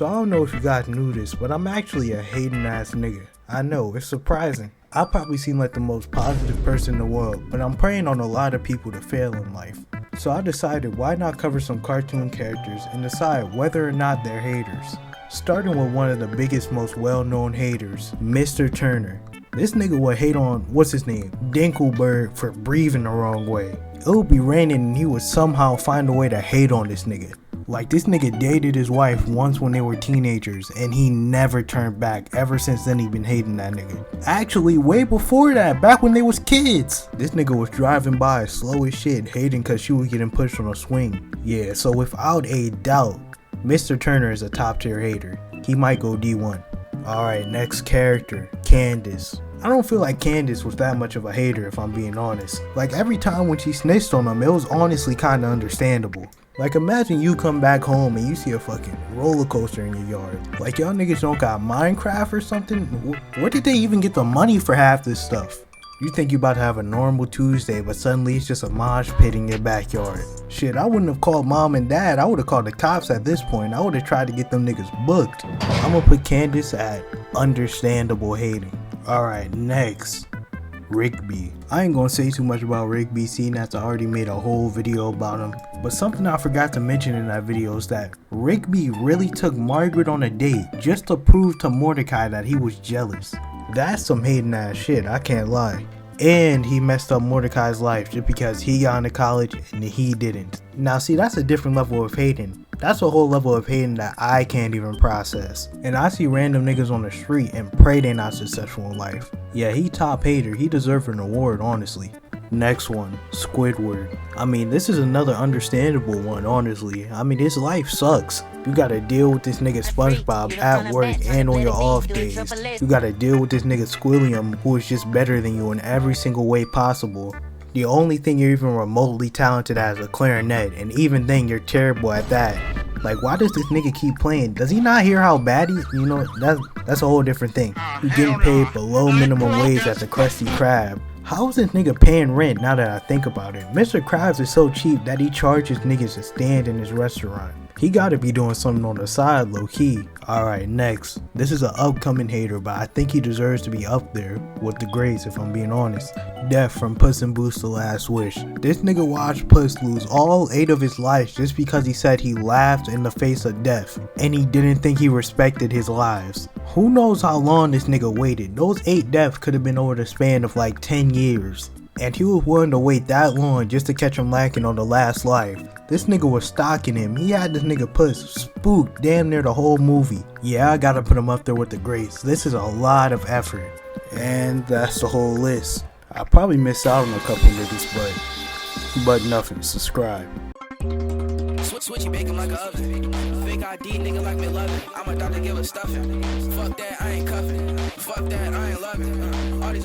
So I don't know if you guys knew this, but I'm actually a hating ass nigga. I know, it's surprising. I probably seem like the most positive person in the world, but I'm preying on a lot of people to fail in life. So I decided why not cover some cartoon characters and decide whether or not they're haters. Starting with one of the biggest, most well-known haters, Mr. Turner. This nigga would hate on, what's his name, Dinkelberg for breathing the wrong way. It would be raining and he would somehow find a way to hate on this nigga. Like, this nigga dated his wife once when they were teenagers and he never turned back. Ever since then he been hating that nigga. Actually, way before that, back when they was kids. This nigga was driving by slow as shit, hating cause she was getting pushed on a swing. Yeah, so without a doubt, Mr. Turner is a top tier hater. He might go D1. Alright, next character, Candace. I don't feel like Candace was that much of a hater if I'm being honest. Like, every time when she snitched on him, it was honestly kinda understandable. Like, imagine you come back home and you see a fucking roller coaster in your yard. Like, y'all niggas don't got Minecraft or something? Where did they even get the money for half this stuff? You think you about to have a normal Tuesday, but suddenly it's just a mosh pit in your backyard. Shit, I wouldn't have called mom and dad. I would have called the cops at this point. I would have tried to get them niggas booked. I'm gonna put Candace at understandable hating. Alright, next. Rigby. I ain't gonna say too much about Rigby, seeing that I already made a whole video about him. But something I forgot to mention in that video is that Rigby really took Margaret on a date just to prove to Mordecai that he was jealous. That's some hating ass shit, I can't lie. And he messed up Mordecai's life just because he got into college and he didn't. Now see, that's a different level of hating. That's a whole level of hating that I can't even process. And I see random niggas on the street and pray they not successful in life. Yeah, he top hater. He deserved an award, honestly. Next one, Squidward. I mean, this is another understandable one, honestly. I mean, his life sucks. You gotta deal with this nigga SpongeBob at work and on your off days. You gotta deal with this nigga Squilliam, who is just better than you in every single way possible. The only thing you're even remotely talented at is a clarinet, and even then you're terrible at that. Like, why does this nigga keep playing? Does he not hear how bad he, you know, that's a whole different thing. He's getting paid below minimum wage at the Krusty Krab. How is this nigga paying rent now that I think about it? Mr. Krabs is so cheap that he charges niggas to stand in his restaurant. He gotta be doing something on the side, low key. Alright, next. This is an upcoming hater, but I think he deserves to be up there with the greats if I'm being honest. Def from Puss in Boots: The Last Wish. This nigga watched Puss lose all 8 of his lives just because he said he laughed in the face of death, and he didn't think he respected his lives. Who knows how long this nigga waited? Those 8 deaths could have been over the span of like 10 years. And he was willing to wait that long just to catch him lacking on the last life. This nigga was stalking him. He had this nigga Puss spooked damn near the whole movie. Yeah, I gotta put him up there with the greats. This is a lot of effort. And that's the whole list. I probably missed out on a couple niggas, but nothing. Subscribe. Switchy bacon like a oven. Fake ID nigga like me loving. I'm a doctor, give a stuffing. Fuck that, I ain't cuffing. Fuck that, I ain't loving. All these